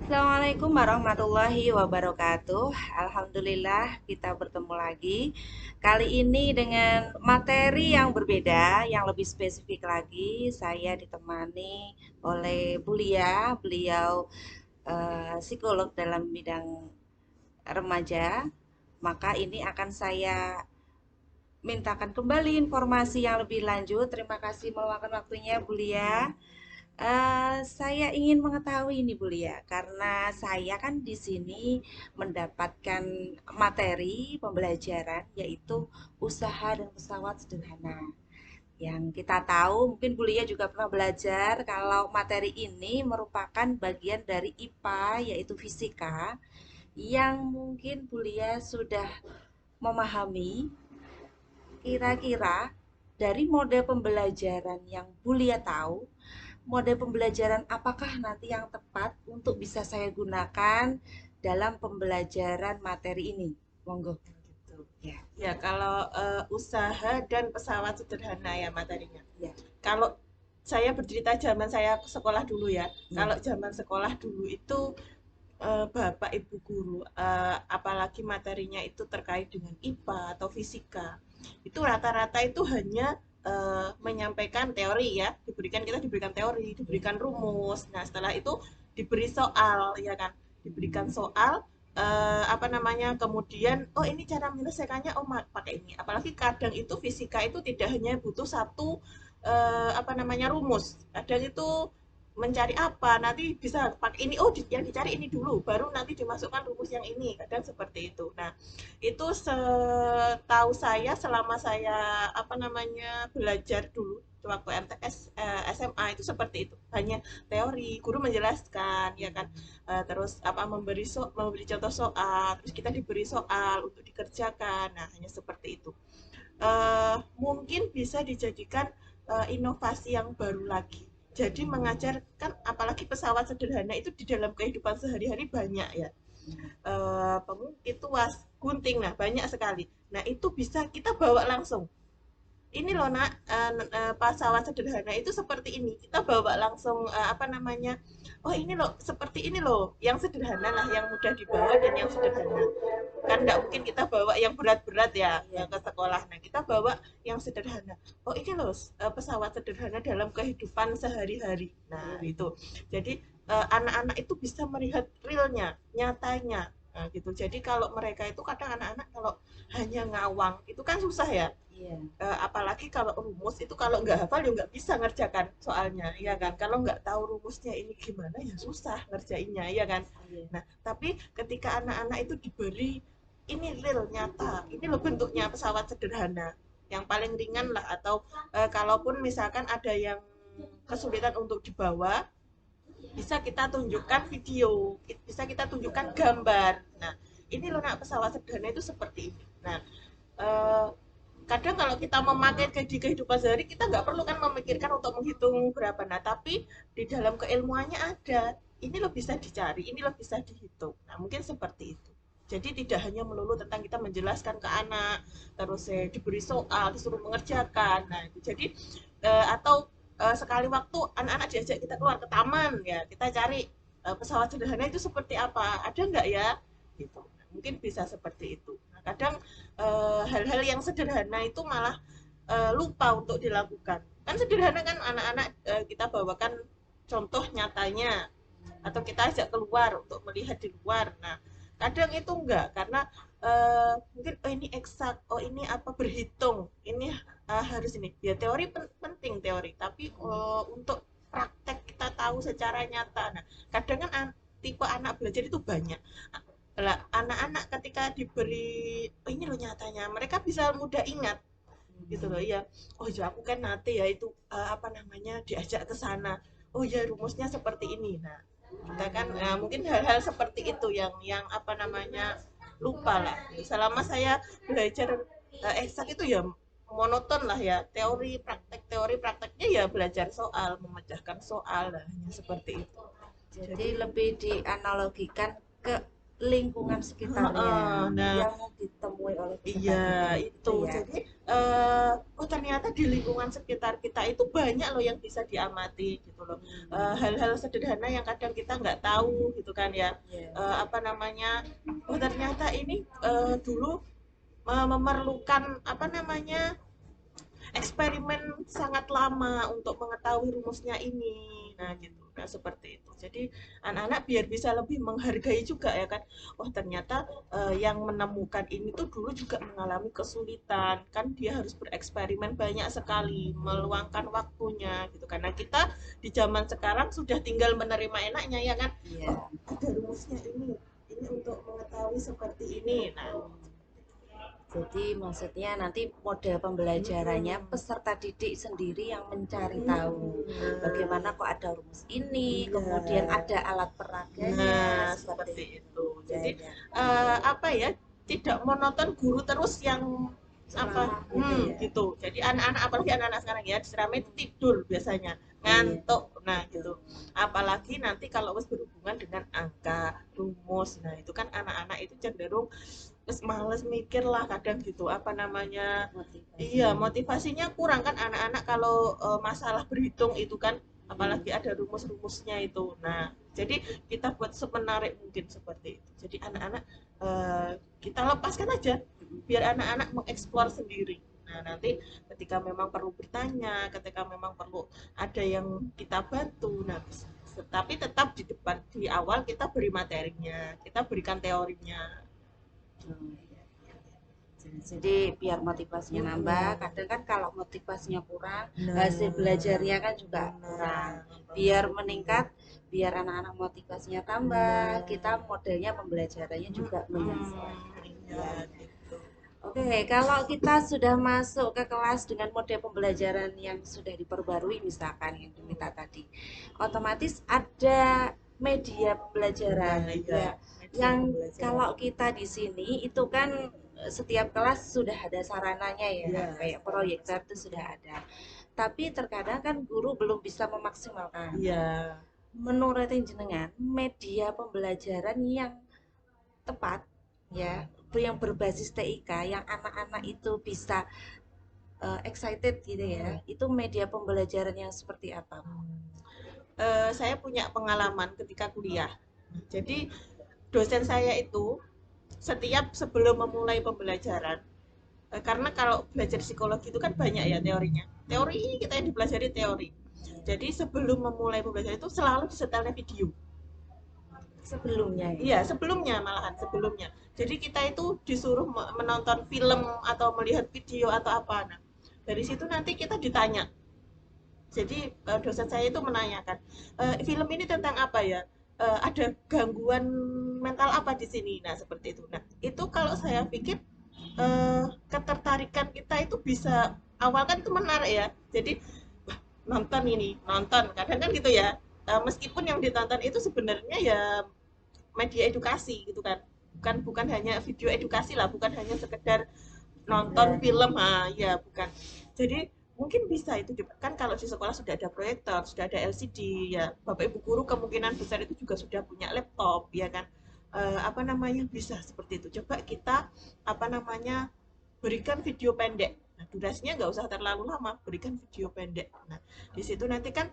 Assalamualaikum warahmatullahi wabarakatuh. Alhamdulillah kita bertemu lagi. Kali ini dengan materi yang berbeda, yang lebih spesifik lagi. Saya ditemani oleh Bulia, beliau psikolog dalam bidang remaja. Maka ini akan saya mintakan kembali informasi yang lebih lanjut. Terima kasih meluangkan waktunya, Bulia. Saya ingin mengetahui ini Bu Lia, karena saya kan di sini mendapatkan materi pembelajaran yaitu usaha dan pesawat sederhana. Yang kita tahu, mungkin Bu Lia juga pernah belajar kalau materi ini merupakan bagian dari IPA yaitu fisika yang mungkin Bu Lia sudah memahami. Kira-kira dari model pembelajaran yang Bu Lia tahu, model pembelajaran apakah nanti yang tepat untuk bisa saya gunakan dalam pembelajaran materi ini? Monggo. Gitu. Ya, Ya, kalau usaha dan pesawat sederhana ya materinya. ya, Kalau saya bercerita zaman saya sekolah dulu ya. ya. Kalau zaman sekolah dulu itu Bapak Ibu guru, apalagi materinya itu terkait dengan IPA atau fisika, itu rata-rata itu hanya menyampaikan teori ya, kita diberikan teori, diberikan rumus. Nah, setelah itu diberi soal, ya kan, diberikan soal, apa namanya, kemudian oh ini cara menyelesaikannya, oh pakai ini. Apalagi kadang itu fisika itu tidak hanya butuh satu apa namanya rumus, kadang itu mencari apa nanti bisa pakai ini, oh yang dicari ini dulu baru nanti dimasukkan rumus yang ini, kadang seperti itu. Nah, itu setahu saya selama saya apa namanya belajar dulu waktu MTS, SMA itu seperti itu, hanya teori, guru menjelaskan ya kan. Terus apa memberi contoh soal, terus kita diberi soal untuk dikerjakan. Nah, hanya seperti itu. Mungkin bisa dijadikan inovasi yang baru lagi. Jadi mengajarkan, apalagi pesawat sederhana itu di dalam kehidupan sehari-hari banyak ya. Pengukit, tuas, gunting, nah banyak sekali. Nah itu bisa kita bawa langsung. Ini loh nak, pesawat sederhana itu seperti ini. Kita bawa langsung apa namanya? Oh ini loh, seperti ini loh. Yang sederhana lah, yang mudah dibawa dan yang sederhana. Kan nggak mungkin kita bawa yang berat-berat ya Iya. ke sekolah. Nah kita bawa yang sederhana. Oh ini loh, pesawat sederhana dalam kehidupan sehari-hari. Nah itu. Jadi anak-anak itu bisa melihat realnya, nyatanya. Nah, gitu. Jadi kalau mereka itu kadang anak-anak kalau hanya ngawang itu kan susah ya. Iya. Apalagi kalau rumus itu kalau nggak hafal ya nggak bisa ngerjakan soalnya, ya kan. Kalau nggak tahu rumusnya ini gimana ya susah ngerjainnya, ya kan. Iya. Nah, tapi ketika anak-anak itu diberi ini real nyata, ini loh bentuknya pesawat sederhana yang paling ringan lah, atau kalaupun misalkan ada yang kesulitan untuk dibawa, bisa kita tunjukkan video, bisa kita tunjukkan gambar. Nah, ini loh nak pesawat sederhana itu seperti ini. Nah, eh, kadang kalau kita memakai di kehidupan sehari, kita nggak perlu kan memikirkan untuk menghitung berapa. Nah, tapi di dalam keilmuannya ada, ini lo bisa dicari, ini lo bisa dihitung. Nah, mungkin seperti itu. Jadi tidak hanya melulu tentang kita menjelaskan ke anak, terus diberi soal, disuruh mengerjakan. Nah, itu jadi atau sekali waktu anak-anak diajak kita keluar ke taman ya, kita cari pesawat sederhana itu seperti apa, ada nggak ya, gitu. Nah, mungkin bisa seperti itu. Nah, kadang hal-hal yang sederhana itu malah lupa untuk dilakukan. Kan sederhana kan anak-anak, kita bawakan contoh nyatanya atau kita ajak keluar untuk melihat di luar. Nah, kadang itu enggak karena mungkin oh ini eksak, oh ini apa berhitung, ini harus ini. Ya teori penting teori, tapi untuk praktek kita tahu secara nyata. Nah, kadang kan tipe anak belajar itu banyak. Lah, anak-anak ketika diberi oh ini loh nyatanya, mereka bisa mudah ingat gitu loh ya. Oh ya aku kan nanti ya itu apa namanya diajak ke sana. Oh ya rumusnya seperti ini. Nah, kita kan mungkin hal-hal seperti itu yang apa namanya lupa lah. Selama saya belajar eksak itu ya monoton lah ya, teori prakteknya ya belajar soal, memecahkan soal lah, hanya seperti itu. Jadi Jadi lebih dianalogikan ke lingkungan sekitarnya Heeh. Nah, yang ditemui oleh peserta iya, didik itu. gitu ya. Jadi, oh ternyata di lingkungan sekitar kita itu banyak loh yang bisa diamati gitu loh. Hmm, Hal-hal sederhana yang kadang kita nggak tahu gitu kan ya. ya, Apa namanya? Oh ternyata ini dulu memerlukan apa namanya? Eksperimen sangat lama untuk mengetahui rumusnya ini. Nah, gitu. Nah, seperti itu. Jadi, anak-anak biar bisa lebih menghargai juga ya kan. Wah, ternyata yang menemukan ini tuh dulu juga mengalami kesulitan. Kan dia harus bereksperimen banyak sekali, meluangkan waktunya gitu. Karena kita di zaman sekarang sudah tinggal menerima enaknya ya kan. Oh, iya. ada rumusnya ini. Ini untuk mengetahui seperti ini. Nah, Jadi maksudnya nanti model pembelajarannya mm-mm. peserta didik sendiri yang mencari tahu bagaimana Nah, kok ada rumus ini, kemudian iya. ada alat peraganya Nah, seperti seperti itu. itu. Ya, Jadi ya. apa ya? Tidak monoton guru terus yang apa? Ceramah gitu ya. Gitu. Jadi anak-anak apalagi anak-anak sekarang ya, ceramah itu tidur biasanya, Iya, ngantuk. Nah, betul. gitu. Apalagi nanti kalau wis berhubungan dengan angka, rumus. Nah, itu kan anak-anak itu cenderung wis males mikir lah kadang gitu. Apa namanya? Iya, Motivasinya. motivasinya kurang kan anak-anak kalau masalah berhitung itu kan Hmm. apalagi ada rumus-rumusnya itu. Nah, jadi kita buat semenarik mungkin seperti itu. Jadi anak-anak kita lepaskan aja biar anak-anak mengeksplor sendiri. Nah, nanti ketika memang perlu bertanya, ketika memang perlu ada yang kita bantu, nah bisa. Tapi tetap di depan di awal kita beri materinya, kita berikan teorinya. Oh, iya. Jadi biar motivasinya nambah, Mm-mm. kadang kan kalau motivasinya kurang, hasil Nah, belajarnya kan juga kurang. benar Biar banget. meningkat, biar anak-anak motivasinya tambah, kita Nah, modelnya pembelajarannya juga menyesuaikan. iya Ya, ya. gitu. Oke, kalau kita sudah masuk ke kelas dengan model pembelajaran yang sudah diperbarui, misalkan yang diminta tadi, otomatis ada media pembelajaran, Nah, iya, ya, media yang pembelajaran. kalau kita di sini itu kan setiap kelas sudah ada sarananya ya, Iya, kayak sekarang proyektor itu sudah ada. Tapi terkadang kan guru belum bisa memaksimalkan. iya. Menurut jenengan, media pembelajaran yang tepat ya, yang berbasis TIK yang anak-anak itu bisa excited gitu ya, Hmm. itu media pembelajaran yang seperti apa? Saya punya pengalaman ketika kuliah. Jadi dosen saya itu setiap sebelum memulai pembelajaran, karena kalau belajar psikologi itu kan banyak ya teorinya. Teori kita yang dipelajari teori. Jadi sebelum memulai pembelajaran itu selalu disetelnya video. Sebelumnya ya. Iya, sebelumnya malahan sebelumnya. Jadi kita itu disuruh menonton film atau melihat video atau apa. Nah, dari situ nanti kita ditanya. Jadi dosen saya itu menanyakan, film ini tentang apa ya? Ada gangguan mental apa di sini? Nah, seperti itu. Nah, itu kalau saya pikir ketertarikan kita itu bisa awal kan itu menarik ya. Jadi nonton ini, nonton. Kadang kan gitu ya. Meskipun yang ditonton itu sebenarnya ya media edukasi gitu kan, bukan hanya video edukasi lah, bukan hanya sekedar nonton Hiburan. film, ya bukan. Jadi mungkin bisa itu juga kan kalau di sekolah sudah ada proyektor, sudah ada LCD ya, bapak ibu guru kemungkinan besar itu juga sudah punya laptop ya kan. Apa namanya bisa seperti itu, coba kita apa namanya berikan video pendek. Nah, durasinya nggak usah terlalu lama, berikan video pendek. Nah, di situ nanti kan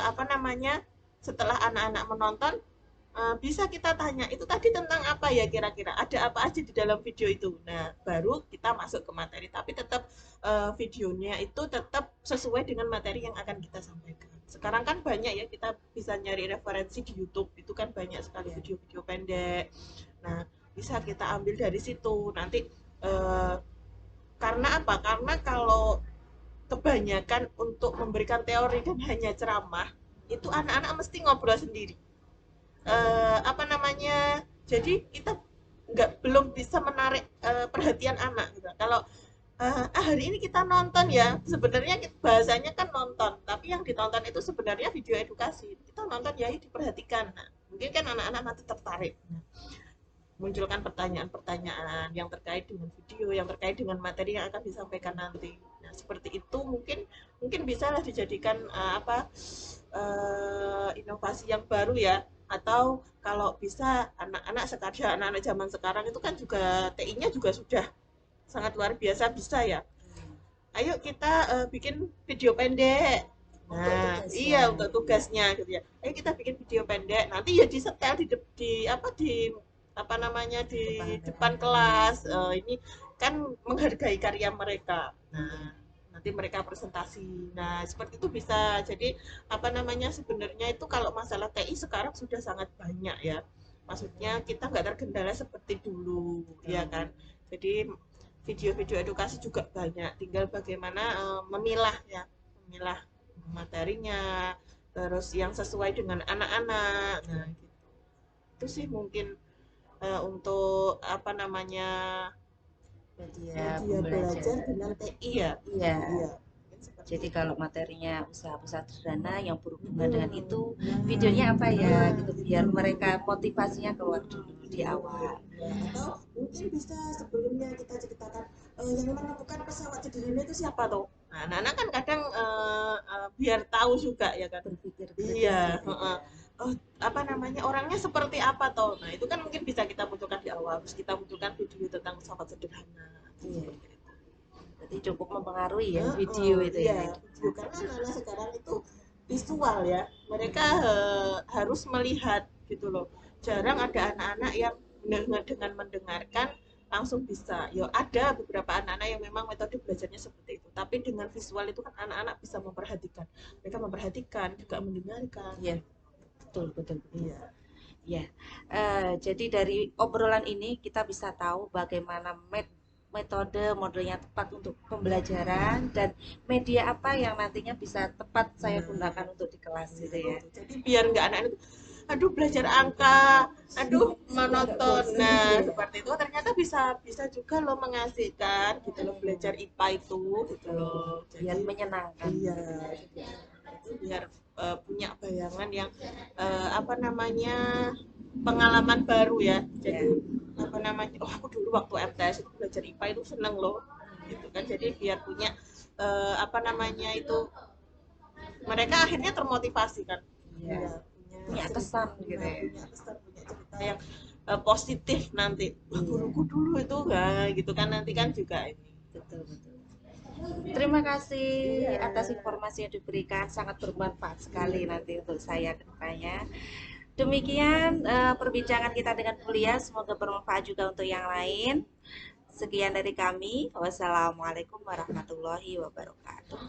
apa namanya setelah anak-anak menonton, bisa kita tanya, itu tadi tentang apa ya kira-kira? Ada apa aja di dalam video itu? Nah, baru kita masuk ke materi. Tapi tetap videonya itu tetap sesuai dengan materi yang akan kita sampaikan. Sekarang kan banyak ya, kita bisa nyari referensi di YouTube. Itu kan banyak sekali Ya. video-video pendek. Nah, bisa kita ambil dari situ. Nanti eh, karena apa? Karena kalau kebanyakan untuk memberikan teori dan hanya ceramah, itu anak-anak mesti ngobrol sendiri. Apa namanya, jadi kita belum bisa menarik perhatian anak gitu. Kalau hari ini kita nonton ya, sebenarnya bahasanya kan nonton, tapi yang ditonton itu sebenarnya video edukasi. Kita nonton ya diperhatikan. Nah, mungkin kan anak-anak nanti tertarik. Nah, munculkan pertanyaan-pertanyaan yang terkait dengan video, yang terkait dengan materi yang akan disampaikan nanti. Nah, seperti itu mungkin mungkin bisa lah dijadikan inovasi yang baru ya, Atau kalau bisa anak-anak sekarang, anak-anak zaman sekarang itu kan juga TI-nya juga sudah sangat luar biasa bisa ya. Ayo kita bikin video pendek. Untuk Nah, tugasnya. iya untuk tugasnya gitu ya. Ayo kita bikin video pendek. Nanti ya disetel di apa namanya di depan kelas. Ini kan menghargai karya mereka. Nah, nanti mereka presentasi. Nah, seperti itu bisa. Jadi apa namanya sebenarnya itu kalau masalah TI sekarang sudah sangat banyak ya. Maksudnya kita nggak terkendala seperti dulu, ya kan. Jadi video-video edukasi juga banyak, tinggal bagaimana memilah ya, memilah materinya, terus yang sesuai dengan anak-anak. Nah, gitu. Itu sih mungkin untuk apa namanya Media media belajar pembelajaran. dengan TI ya. Iya. Iya, mungkin seperti Jadi itu. kalau materinya usaha-usaha sederhana yang berhubungan dengan Hmm. itu, Nah, videonya apa ya gitu gitu. biar mereka motivasinya keluar dulu di awal. Ya, atau mungkin bisa sebelumnya kita ceritakan yang menemukan pesawat sederhana itu siapa toh? Nah, anak-anak kan kadang biar tahu juga ya kan. Berpikir kritis Iya, gitu heeh. ya. Oh, apa namanya orangnya seperti apa toh? Nah, itu kan mungkin bisa kita munculkan di awal. Terus kita munculkan video tentang pesawat sederhana. Iya. Berarti cukup mempengaruhi ya Heeh, video itu ya. iya, video karena anak-anak sekarang itu visual ya. Mereka harus melihat gitu loh. Jarang ada anak-anak yang dengan mendengarkan langsung bisa. Yo ada beberapa anak-anak yang memang metode belajarnya seperti itu. Tapi dengan visual itu kan anak-anak bisa memperhatikan. Mereka memperhatikan juga mendengarkan. Iya, betul betul betul. Iya. Ya, jadi dari obrolan ini kita bisa tahu bagaimana metode model yang tepat untuk pembelajaran dan media apa yang nantinya bisa tepat saya Nah, gunakan untuk di kelas iya gitu ya. gitu. Jadi biar nggak anak-anak itu aduh belajar angka, aduh Nggak monoton. bosen Nah, gitu ya. seperti itu ternyata bisa bisa juga loh mengasihkan gitu loh belajar IPA itu gitu Betul, loh. biar Jadi menyenangkan iya gitu ya. gitu. Itu biar punya bayangan yang apa namanya pengalaman baru ya. Ya, Jadi apa namanya? Oh, aku dulu waktu MTS itu belajar IPA itu seneng loh. Gitu kan. Jadi biar punya apa namanya itu mereka akhirnya termotivasi kan. ya, Iya, punya cerita, kesan gitu nah, ya. punya pesan, punya cerita yang positif nanti. Wah, Iya, guruku dulu itu enggak gitu kan nanti kan juga ini. betul betul. Terima kasih Iya. atas informasi yang diberikan, sangat bermanfaat sekali Iya. nanti untuk saya ke depannya. Demikian perbincangan kita dengan kuliah, semoga bermanfaat juga untuk yang lain. Sekian dari kami. Wassalamualaikum warahmatullahi wabarakatuh.